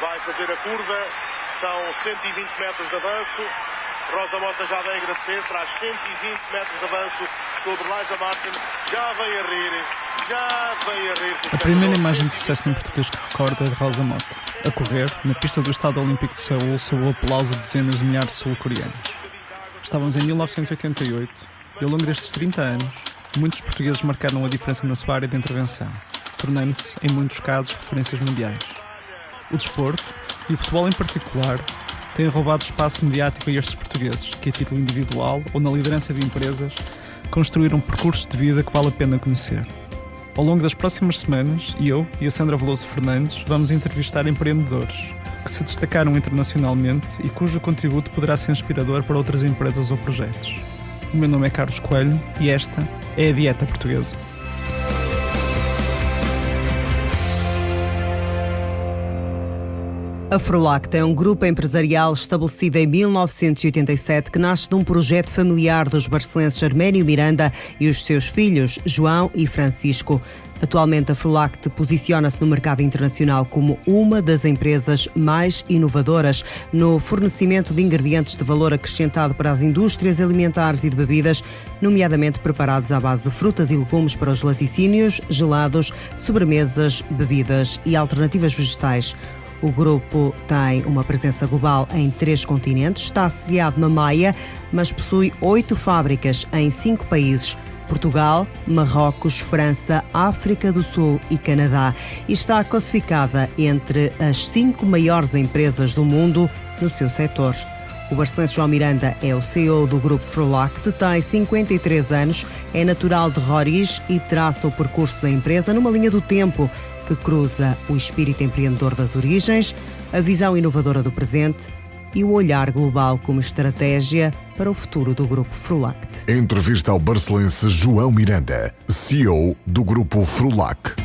vai fazer a curva, são 120 metros de avanço. Rosa Mota já vem agradecer, traz 120 metros de avanço sobre Liza Martin, já vem a rir. A primeira imagem de sucesso em português que recordo é de Rosa Mota, a correr, na pista do Estádio Olímpico de Seul, sob o aplauso de dezenas de milhares de sul-coreanos. Estávamos em 1988 e ao longo destes 30 anos, muitos portugueses marcaram a diferença na sua área de intervenção, tornando-se, em muitos casos, referências mundiais. O desporto, e o futebol em particular, têm roubado espaço mediático a estes portugueses, que a título individual ou na liderança de empresas, construíram percursos de vida que vale a pena conhecer. Ao longo das próximas semanas, eu e a Sandra Veloso Fernandes vamos entrevistar empreendedores que se destacaram internacionalmente e cujo contributo poderá ser inspirador para outras empresas ou projetos. O meu nome é Carlos Coelho e esta é a Dieta Portuguesa. A Frulact é um grupo empresarial estabelecido em 1987 que nasce de um projeto familiar dos barcelenses Arménio Miranda e os seus filhos, João e Francisco. Atualmente, a Frulact posiciona-se no mercado internacional como uma das empresas mais inovadoras no fornecimento de ingredientes de valor acrescentado para as indústrias alimentares e de bebidas, nomeadamente preparados à base de frutas e legumes para os laticínios, gelados, sobremesas, bebidas e alternativas vegetais. O grupo tem uma presença global em 3 continentes, está sediado na Maia, mas possui 8 fábricas em 5 países: Portugal, Marrocos, França, África do Sul e Canadá, e está classificada entre as 5 maiores empresas do mundo no seu setor. O barcelense João Miranda é o CEO do grupo Frulact, tem 53 anos, é natural de Roriz e traça o percurso da empresa numa linha do tempo que cruza o espírito empreendedor das origens, a visão inovadora do presente e o olhar global como estratégia para o futuro do grupo Frulact. Entrevista ao barcelense João Miranda, CEO do grupo Frulact.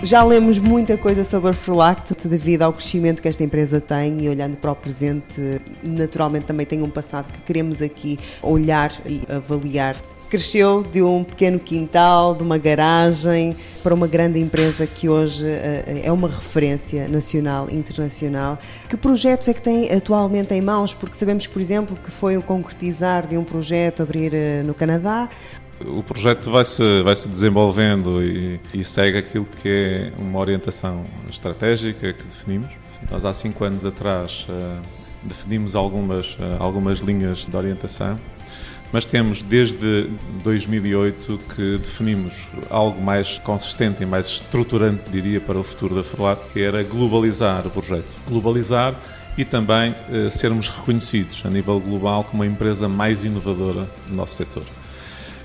Já lemos muita coisa sobre a Frulact devido ao crescimento que esta empresa tem e olhando para o presente, naturalmente também tem um passado que queremos aqui olhar e avaliar. Cresceu de um pequeno quintal, de uma garagem, para uma grande empresa que hoje é uma referência nacional e internacional. Que projetos é que tem atualmente em mãos? Porque sabemos, por exemplo, que foi o concretizar de um projeto abrir no Canadá. O projeto vai-se desenvolvendo e segue aquilo que é uma orientação estratégica que definimos. Nós há 5 anos atrás definimos algumas linhas de orientação, mas temos desde 2008 que definimos algo mais consistente e mais estruturante, diria, para o futuro da Frulact, que era globalizar o projeto. Globalizar e também sermos reconhecidos a nível global como a empresa mais inovadora do nosso setor.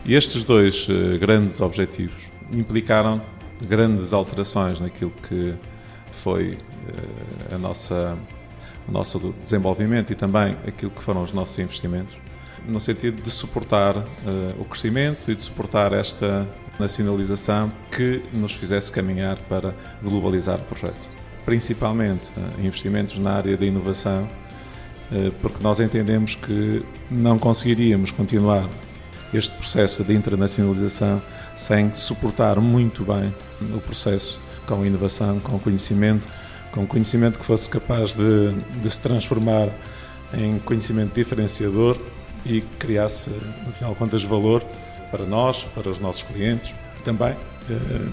E estes 2 grandes objetivos implicaram grandes alterações naquilo que foi o nosso desenvolvimento e também aquilo que foram os nossos investimentos, no sentido de suportar o crescimento e de suportar esta nacionalização que nos fizesse caminhar para globalizar o projeto. Principalmente investimentos na área da inovação, porque nós entendemos que não conseguiríamos continuar este processo de internacionalização sem suportar muito bem o processo com inovação, com conhecimento que fosse capaz de se transformar em conhecimento diferenciador e que criasse, no final de contas, valor para nós, para os nossos clientes, também,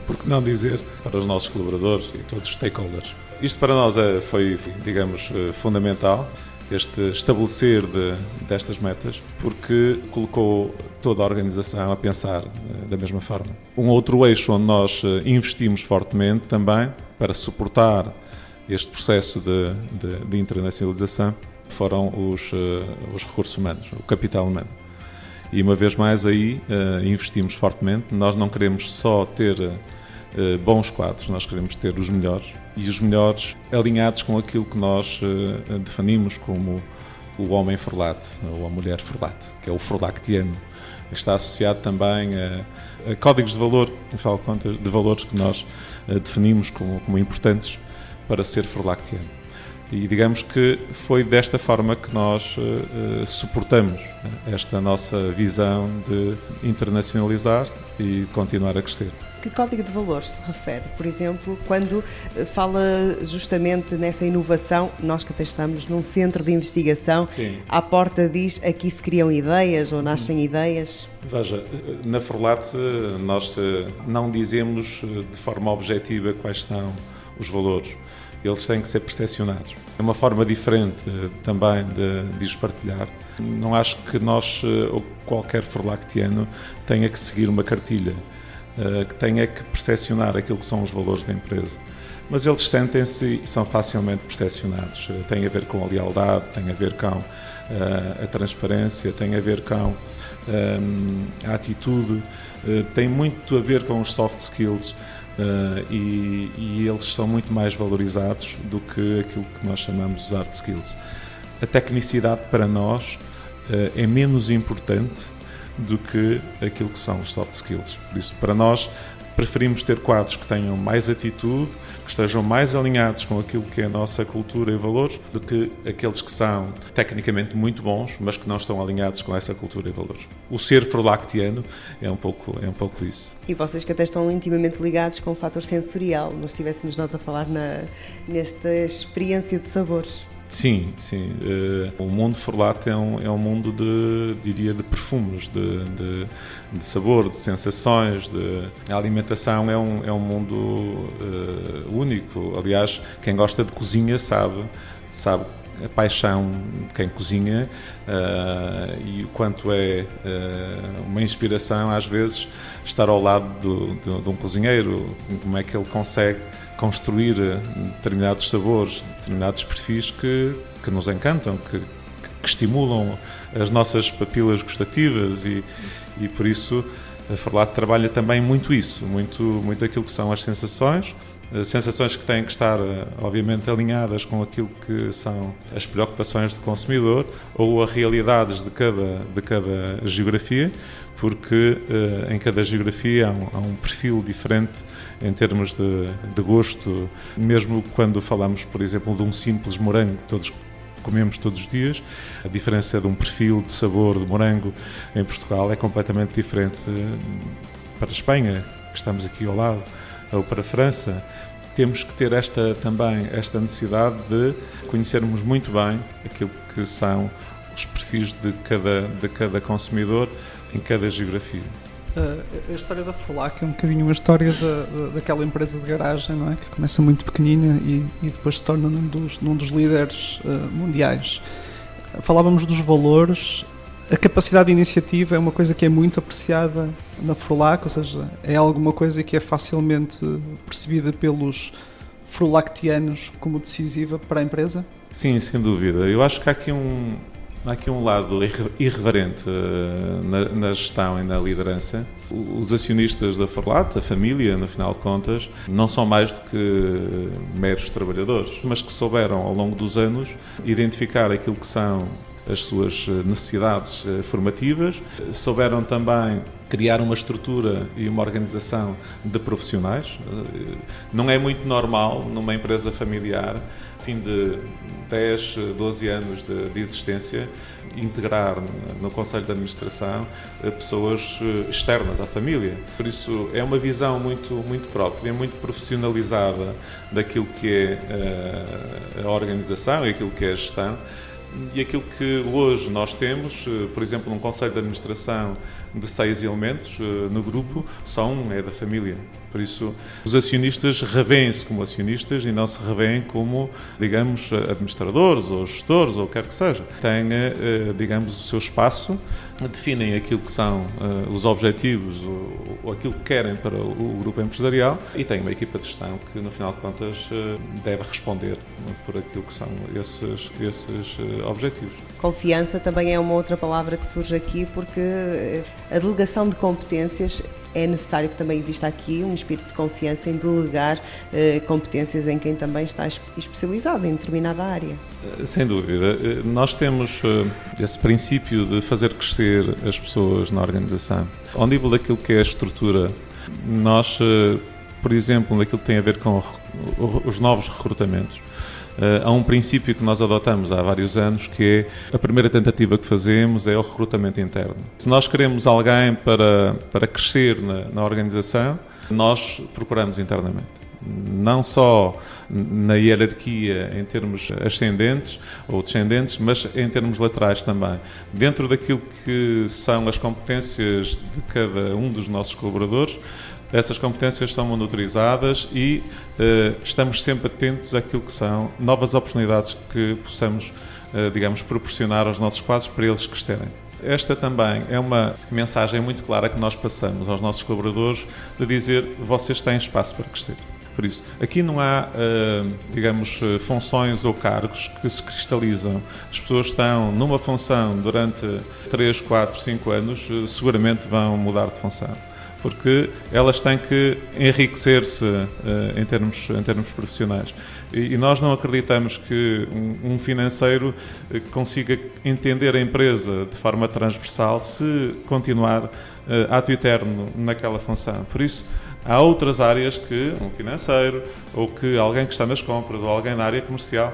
por que não dizer, para os nossos colaboradores e todos os stakeholders. Isto para nós foi, digamos, fundamental, este estabelecer destas metas, porque colocou toda a organização a pensar da mesma forma. Um outro eixo onde nós investimos fortemente também para suportar este processo de internacionalização foram os recursos humanos, o capital humano. E uma vez mais aí investimos fortemente. Nós não queremos só ter bons quadros, nós queremos ter os melhores, e os melhores alinhados com aquilo que nós definimos como o homem Frulact, ou a mulher Frulact, que é o frulactiano. Está associado também a códigos de valor, afinal de contas, de valores que nós definimos como importantes para ser frulactiano. E digamos que foi desta forma que nós suportamos esta nossa visão de internacionalizar e continuar a crescer. Que código de valores se refere? Por exemplo, quando fala justamente nessa inovação, nós que até estamos num centro de investigação, Sim. à porta diz aqui se criam ideias ou nascem ideias? Veja, na Forlate nós não dizemos de forma objetiva quais são os valores. Eles têm que ser percepcionados. É uma forma diferente também de os partilhar. Não acho que nós, ou qualquer forlactiano, tenha que seguir uma cartilha, que tenha que percepcionar aquilo que são os valores da empresa. Mas eles sentem-se e são facilmente percepcionados. Tem a ver com a lealdade, tem a ver com a transparência, tem a ver com a atitude, tem muito a ver com os soft skills. E eles são muito mais valorizados do que aquilo que nós chamamos de hard skills. A tecnicidade para nós é menos importante do que aquilo que são os soft skills. Por isso, para nós, preferimos ter quadros que tenham mais atitude, que estejam mais alinhados com aquilo que é a nossa cultura e valores, do que aqueles que são tecnicamente muito bons, mas que não estão alinhados com essa cultura e valores. O ser forlactiano é um pouco isso. E vocês que até estão intimamente ligados com o fator sensorial, nós estivéssemos nós a falar nesta experiência de sabores. Sim. O mundo Forlate é um mundo de perfumes, de sabor, de sensações. A alimentação é um mundo único. Aliás, quem gosta de cozinha sabe a paixão de quem cozinha e o quanto é uma inspiração, às vezes, estar ao lado de um cozinheiro, como é que ele consegue construir determinados sabores, determinados perfis que nos encantam, que estimulam as nossas papilas gustativas e por isso a Forlate trabalha também muito isso, muito aquilo que são as sensações que têm que estar, obviamente, alinhadas com aquilo que são as preocupações do consumidor ou as realidades de cada geografia, porque em cada geografia há um perfil diferente em termos de gosto. Mesmo quando falamos, por exemplo, de um simples morango que todos comemos todos os dias, a diferença de um perfil de sabor de morango em Portugal é completamente diferente para a Espanha, que estamos aqui ao lado, ou para a França. Temos que ter esta necessidade de conhecermos muito bem aquilo que são os perfis de cada consumidor em cada geografia. A história da Forlac é um bocadinho uma história daquela empresa de garagem, não é? Que começa muito pequenina e depois se torna num dos líderes mundiais. Falávamos dos valores. A capacidade de iniciativa é uma coisa que é muito apreciada na Forlac, ou seja, é alguma coisa que é facilmente percebida pelos forlactianos como decisiva para a empresa? Sim, sem dúvida. Eu acho que há aqui um lado irreverente na gestão e na liderança. Os acionistas da Forlate, a família, no final de contas, não são mais do que meros trabalhadores, mas que souberam, ao longo dos anos, identificar aquilo que são as suas necessidades formativas, souberam também criar uma estrutura e uma organização de profissionais. Não é muito normal numa empresa familiar, fim de 10, 12 anos de existência, integrar no Conselho de Administração pessoas externas à família. Por isso é uma visão muito própria, muito profissionalizada daquilo que é a organização e aquilo que é a gestão. E aquilo que hoje nós temos, por exemplo, num Conselho de Administração de 6 elementos no grupo, só um é da família. Por isso, os acionistas revêem-se como acionistas e não se revêem como, digamos, administradores ou gestores ou o que quer que seja. Têm, digamos, o seu espaço, definem aquilo que são os objetivos ou aquilo que querem para o grupo empresarial e têm uma equipa de gestão que, no final de contas, deve responder por aquilo que são esses objetivos. Confiança também é uma outra palavra que surge aqui, porque a delegação de competências é necessário que também exista aqui um espírito de confiança em delegar competências em quem também está especializado em determinada área. Sem dúvida. Nós temos esse princípio de fazer crescer as pessoas na organização. Ao nível daquilo que é a estrutura, nós, por exemplo, naquilo que tem a ver com os novos recrutamentos, há um princípio que nós adotamos há vários anos, que é a primeira tentativa que fazemos é o recrutamento interno. Se nós queremos alguém para crescer na organização, nós procuramos internamente. Não só na hierarquia em termos ascendentes ou descendentes, mas em termos laterais também. Dentro daquilo que são as competências de cada um dos nossos colaboradores, essas competências são monitorizadas e estamos sempre atentos àquilo que são novas oportunidades que possamos, digamos, proporcionar aos nossos quadros para eles crescerem. Esta também é uma mensagem muito clara que nós passamos aos nossos colaboradores de dizer: vocês têm espaço para crescer. Por isso, aqui não há, digamos, funções ou cargos que se cristalizam. As pessoas estão numa função durante 3, 4, 5 anos, seguramente vão mudar de função, porque elas têm que enriquecer-se em termos profissionais. E nós não acreditamos que um financeiro consiga entender a empresa de forma transversal se continuar ad eterno naquela função. Por isso, há outras áreas que um financeiro ou que alguém que está nas compras ou alguém na área comercial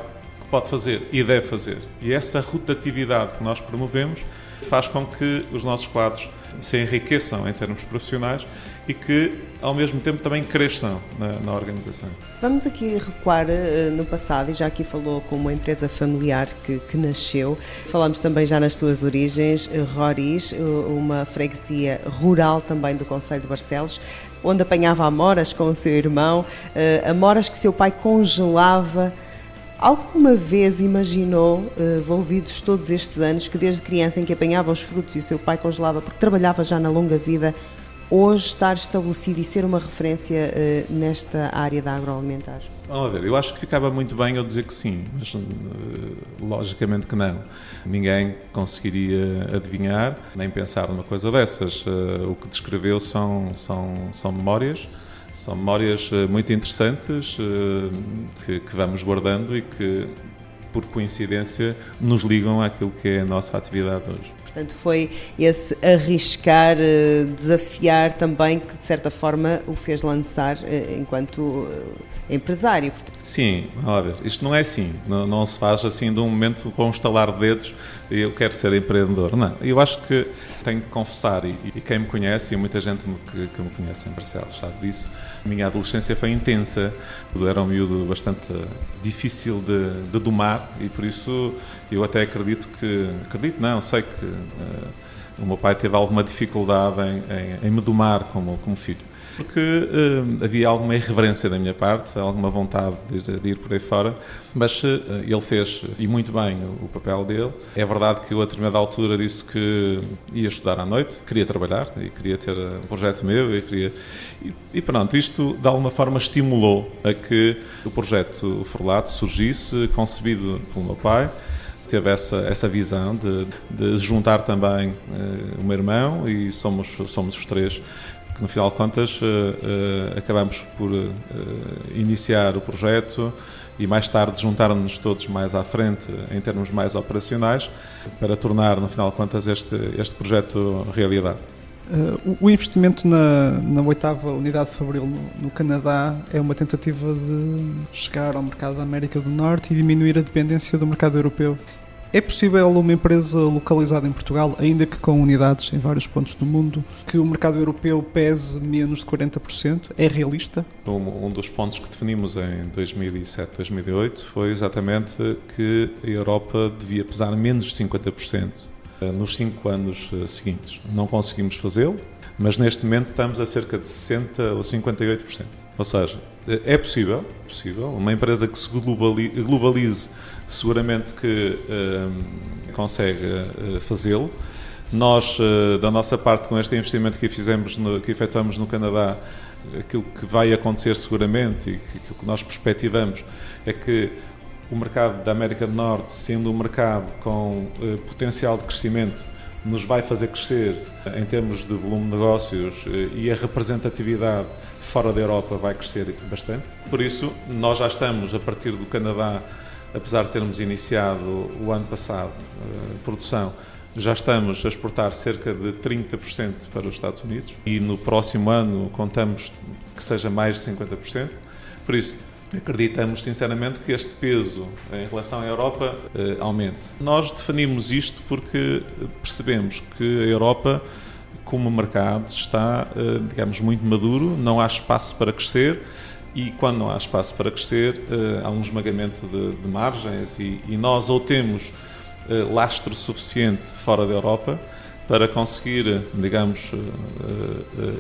pode fazer e deve fazer. E essa rotatividade que nós promovemos faz com que os nossos quadros se enriqueçam em termos profissionais e que, ao mesmo tempo, também cresçam na organização. Vamos aqui recuar no passado, e já aqui falou como uma empresa familiar que nasceu. Falamos também já nas suas origens, Roriz, uma freguesia rural também do concelho de Barcelos, onde apanhava amoras com o seu irmão, amoras que seu pai congelava. Alguma vez imaginou, envolvidos todos estes anos, que desde criança em que apanhava os frutos e o seu pai congelava, porque trabalhava já na longa vida, hoje estar estabelecido e ser uma referência nesta área da agroalimentar? Vamos ver, eu acho que ficava muito bem eu dizer que sim, mas logicamente que não. Ninguém conseguiria adivinhar, nem pensar numa coisa dessas. O que descreveu são memórias. São memórias muito interessantes que vamos guardando e que, por coincidência, nos ligam àquilo que é a nossa atividade hoje. Portanto, foi esse arriscar, desafiar também que, de certa forma, o fez lançar enquanto empresário. Sim, vamos ver. Isto não é assim. Não se faz assim de um momento com um estalar de dedos e eu quero ser empreendedor. Não, eu acho que tenho que confessar, e quem me conhece, e muita gente que me conhece em Barcelos sabe disso, a minha adolescência foi intensa. Eu era um miúdo bastante difícil de domar e, por isso, eu até sei que o meu pai teve alguma dificuldade em me domar como filho. Porque havia alguma irreverência da minha parte, alguma vontade de ir por aí fora, mas ele fez, e muito bem, o papel dele. É verdade que eu, a determinada altura, disse que ia estudar à noite, queria trabalhar e queria ter um projeto meu e pronto, isto de alguma forma estimulou a que o projeto Forlato surgisse, concebido pelo meu pai. Teve essa visão de juntar também o meu irmão e somos os três que, no final de contas, acabamos por iniciar o projeto e mais tarde juntaram-nos todos mais à frente em termos mais operacionais para tornar, no final de contas, este projeto realidade. O investimento na 8ª unidade fabril no Canadá é uma tentativa de chegar ao mercado da América do Norte e diminuir a dependência do mercado europeu. É possível uma empresa localizada em Portugal, ainda que com unidades em vários pontos do mundo, que o mercado europeu pese menos de 40%? É realista? Um dos pontos que definimos em 2007, 2008 foi exatamente que a Europa devia pesar menos de 50% nos 5 anos seguintes. Não conseguimos fazê-lo, mas neste momento estamos a cerca de 60% ou 58%. Ou seja, é possível. Uma empresa que se globalize seguramente que consegue fazê-lo. Nós, da nossa parte, com este investimento que efetuamos no Canadá, aquilo que vai acontecer seguramente e aquilo que nós perspectivamos é que o mercado da América do Norte, sendo um mercado com potencial de crescimento, nos vai fazer crescer em termos de volume de negócios e a representatividade fora da Europa vai crescer bastante. Por isso, nós já estamos, a partir do Canadá, apesar de termos iniciado o ano passado a produção, já estamos a exportar cerca de 30% para os Estados Unidos e no próximo ano contamos que seja mais de 50%. Por isso, acreditamos sinceramente que este peso em relação à Europa aumente. Nós definimos isto porque percebemos que a Europa, como mercado, está, digamos, muito maduro, não há espaço para crescer. E quando não há espaço para crescer, há um esmagamento de margens e nós ou temos lastro suficiente fora da Europa para conseguir, digamos,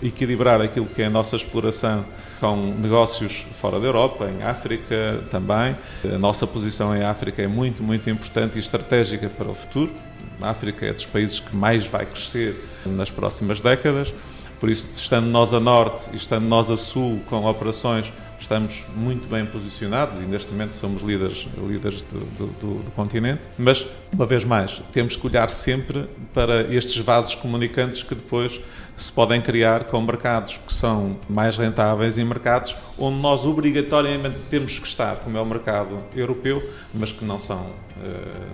equilibrar aquilo que é a nossa exploração com negócios fora da Europa, em África também. A nossa posição em África é muito, muito importante e estratégica para o futuro. A África é dos países que mais vai crescer nas próximas décadas. Por isso, estando nós a norte e estando nós a sul com operações, estamos muito bem posicionados e neste momento somos líderes do continente. Mas, uma vez mais, temos que olhar sempre para estes vasos comunicantes que depois se podem criar com mercados que são mais rentáveis e mercados onde nós obrigatoriamente temos que estar, como é o mercado europeu, mas que não são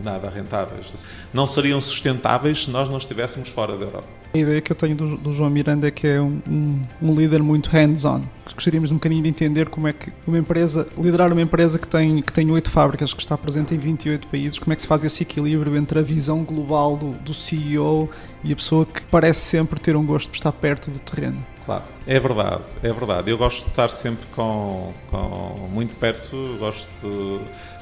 nada rentáveis. Não seriam sustentáveis se nós não estivéssemos fora da Europa. A ideia que eu tenho do João Miranda é que é um líder muito hands-on. Gostaríamos de um bocadinho de entender como é que liderar uma empresa que tem 8 fábricas, que está presente em 28 países, como é que se faz esse equilíbrio entre a visão global do CEO e a pessoa que parece sempre ter um gosto de estar perto do terreno. Claro, é verdade. Eu gosto de estar sempre muito perto,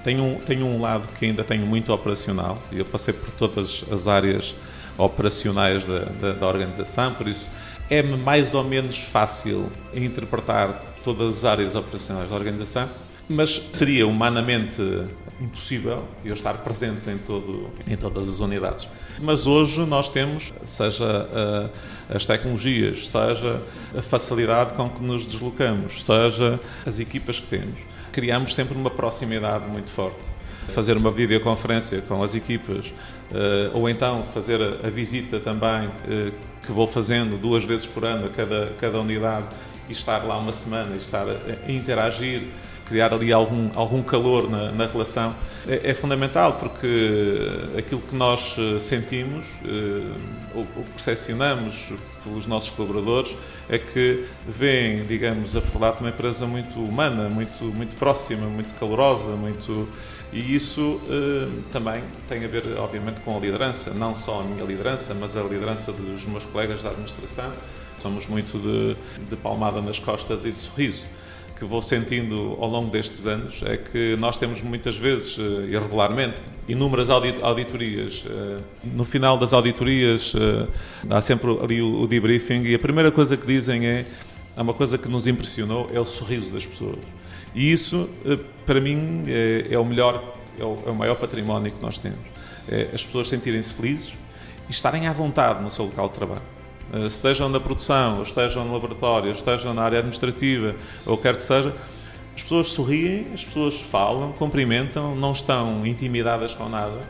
tenho um lado que ainda tenho muito operacional, e eu passei por todas as áreas operacionais da organização, por isso é-me mais ou menos fácil interpretar todas as áreas operacionais da organização, mas seria humanamente impossível eu estar presente em todas as unidades. Mas hoje nós temos, seja as tecnologias, seja a facilidade com que nos deslocamos, seja as equipas que temos, criamos sempre uma proximidade muito forte. Fazer uma videoconferência com as equipas, ou então fazer a visita também, que vou fazendo 2 vezes por ano a cada unidade, e estar lá uma semana e estar a interagir, criar ali algum calor na relação, é fundamental, porque aquilo que nós sentimos ou percepcionamos pelos nossos colaboradores é que veem, digamos, a Frulato uma empresa muito humana, muito próxima, muito calorosa, e isso também tem a ver, obviamente, com a liderança, não só a minha liderança, mas a liderança dos meus colegas da administração. Somos muito de palmada nas costas e de sorriso. Que vou sentindo ao longo destes anos é que nós temos muitas vezes, e regularmente, inúmeras auditorias. No final das auditorias há sempre ali o debriefing, e a primeira coisa que dizem há uma coisa que nos impressionou, é o sorriso das pessoas. E isso, para mim, é o maior património que nós temos. É as pessoas sentirem-se felizes e estarem à vontade no seu local de trabalho. Estejam na produção, ou estejam no laboratório, ou estejam na área administrativa, ou quer que seja, as pessoas sorriem, as pessoas falam, cumprimentam, não estão intimidadas com nada.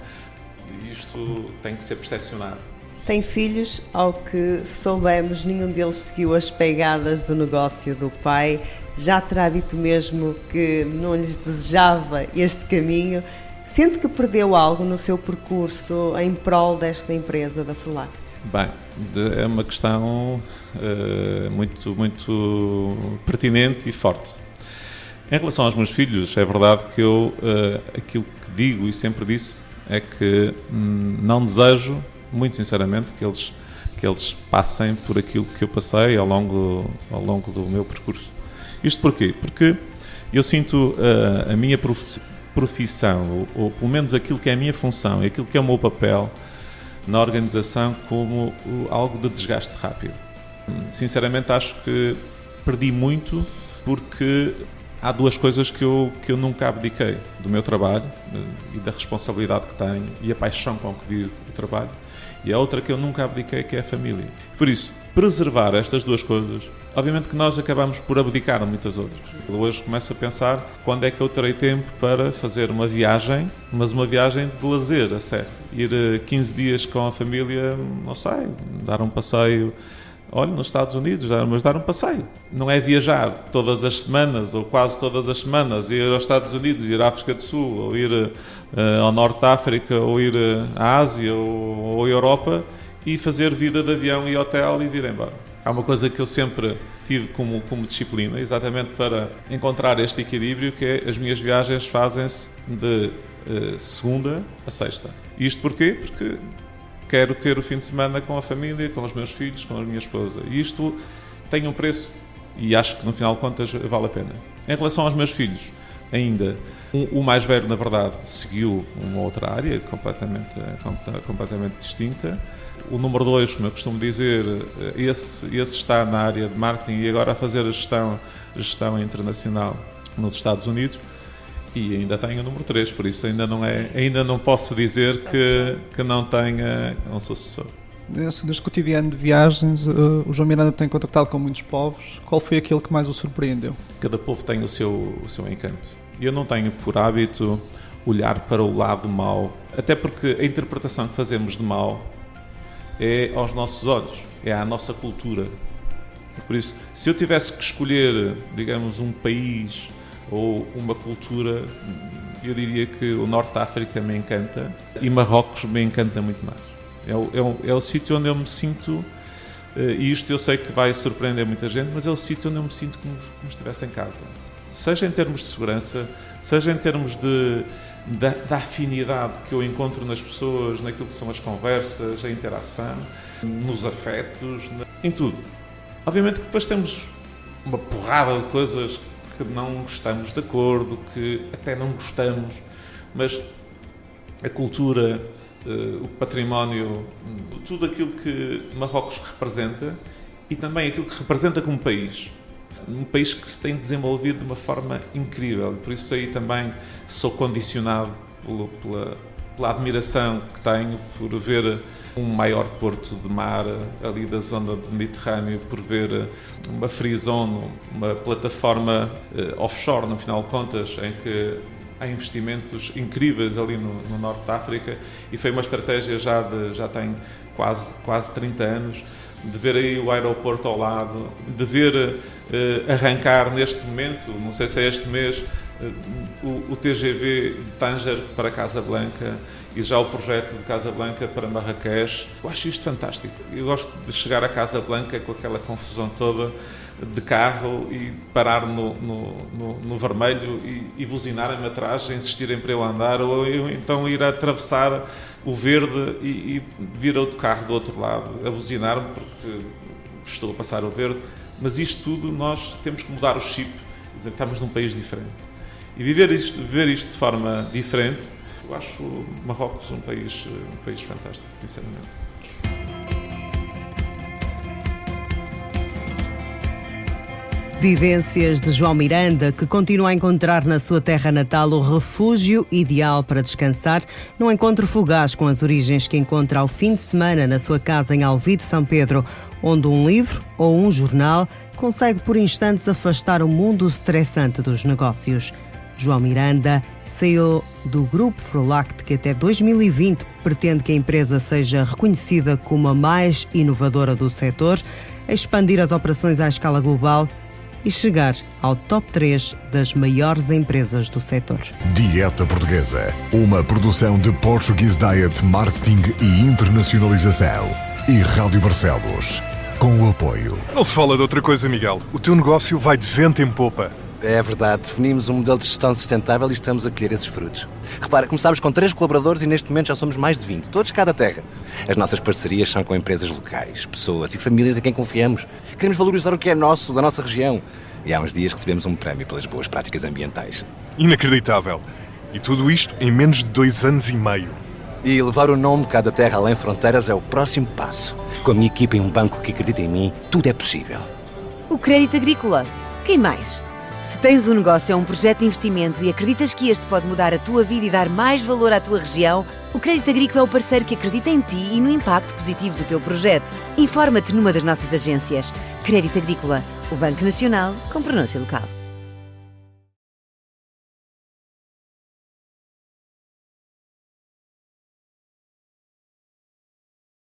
Isto tem que ser percepcionado. Tem filhos, ao que soubemos, nenhum deles seguiu as pegadas do negócio do pai. Já terá dito mesmo que não lhes desejava este caminho. Sente que perdeu algo no seu percurso em prol desta empresa da Frulact? Bem, é uma questão muito pertinente e forte. Em relação aos meus filhos, é verdade que eu, aquilo que digo e sempre disse, é que não desejo, muito sinceramente, que eles passem por aquilo que eu passei ao longo do meu percurso. Isto porquê? Porque eu sinto a minha profissão, ou pelo menos aquilo que é a minha função e aquilo que é o meu papel na organização, como algo de desgaste rápido. Sinceramente, acho que perdi muito, porque há 2 coisas que eu nunca abdiquei: do meu trabalho e da responsabilidade que tenho e a paixão com que vivo o trabalho, e a outra que eu nunca abdiquei, que é a família. Por isso, preservar estas 2 coisas, obviamente que nós acabamos por abdicar muitas outras. Eu hoje começo a pensar quando é que eu terei tempo para fazer uma viagem, mas uma viagem de lazer, a sério. Ir 15 dias com a família, não sei, dar um passeio, olha, nos Estados Unidos, mas dar um passeio. Não é viajar todas as semanas, ou quase todas as semanas, ir aos Estados Unidos, ir à África do Sul, ou ir ao Norte da África, ou ir à Ásia, ou à Europa, e fazer vida de avião e hotel e vir embora. Há uma coisa que eu sempre tive como disciplina, exatamente para encontrar este equilíbrio, que é as minhas viagens fazem-se de segunda a sexta. Isto porquê? Porque quero ter o fim de semana com a família, com os meus filhos, com a minha esposa. E isto tem um preço e acho que no final de contas vale a pena. Em relação aos meus filhos, ainda, o mais velho, na verdade, seguiu uma outra área completamente distinta. O número 2, como eu costumo dizer, esse está na área de marketing e agora a fazer a gestão internacional nos Estados Unidos. E ainda tenho o número 3, por isso ainda não posso dizer que não tenha um sucessor. Neste cotidiano de viagens, o João Miranda tem contactado com muitos povos. Qual foi aquele que mais o surpreendeu? Cada povo tem o seu encanto. Eu não tenho por hábito olhar para o lado mau, até porque a interpretação que fazemos de mal é aos nossos olhos, é à nossa cultura. Por isso, se eu tivesse que escolher, digamos, um país ou uma cultura, eu diria que o Norte de África me encanta e Marrocos me encanta muito mais. É o sítio onde eu me sinto, e isto eu sei que vai surpreender muita gente, mas é o sítio onde eu me sinto como estivesse em casa. Seja em termos de segurança, seja em termos da afinidade que eu encontro nas pessoas, naquilo que são as conversas, a interação, nos afetos, em tudo. Obviamente que depois temos uma porrada de coisas que não estamos de acordo, que até não gostamos, mas a cultura, o património, tudo aquilo que Marrocos representa e também aquilo que representa como país. Um país que se tem desenvolvido de uma forma incrível, por isso aí também sou condicionado pela admiração que tenho por ver um maior porto de mar ali da zona do Mediterrâneo, por ver uma free zone, uma plataforma offshore, no final de contas, em que há investimentos incríveis ali no Norte de África, e foi uma estratégia já tem quase 30 anos, de ver aí o aeroporto ao lado, de ver arrancar neste momento, não sei se é este mês, o TGV de Tanger para Casablanca e já o projeto de Casablanca para Marrakech. Eu acho isto fantástico. Eu gosto de chegar a Casablanca com aquela confusão toda de carro e parar no vermelho e buzinarem-me atrás, insistirem para eu andar, ou eu então ir a atravessar o verde e vir outro carro do outro lado a buzinar-me porque estou a passar o verde. Mas isto tudo, nós temos que mudar o chip e dizer que estamos num país diferente. E viver isto de forma diferente, eu acho Marrocos um país fantástico, sinceramente. Vivências de João Miranda, que continua a encontrar na sua terra natal o refúgio ideal para descansar, num encontro fugaz com as origens que encontra ao fim de semana na sua casa em Alvido, São Pedro, onde um livro ou um jornal consegue por instantes afastar o mundo estressante dos negócios. João Miranda saiu do Grupo Frolact, que até 2020 pretende que a empresa seja reconhecida como a mais inovadora do setor, expandir as operações à escala global e chegar ao top 3 das maiores empresas do setor. Dieta Portuguesa, uma produção de Portuguese Diet Marketing e Internacionalização e Rádio Barcelos, com o apoio. Não se fala de outra coisa, Miguel. O teu negócio vai de vento em popa. É verdade, definimos um modelo de gestão sustentável e estamos a colher esses frutos. Repara, começámos com 3 colaboradores e neste momento já somos mais de 20, todos de cada terra. As nossas parcerias são com empresas locais, pessoas e famílias em quem confiamos. Queremos valorizar o que é nosso, da nossa região. E há uns dias recebemos um prémio pelas boas práticas ambientais. Inacreditável. E tudo isto em menos de 2 anos e meio. E levar o nome de cada terra além fronteiras é o próximo passo. Com a minha equipa e um banco que acredita em mim, tudo é possível. O Crédito Agrícola. Quem mais? Se tens um negócio ou um projeto de investimento e acreditas que este pode mudar a tua vida e dar mais valor à tua região, o Crédito Agrícola é o parceiro que acredita em ti e no impacto positivo do teu projeto. Informa-te numa das nossas agências. Crédito Agrícola, o Banco Nacional com pronúncia local.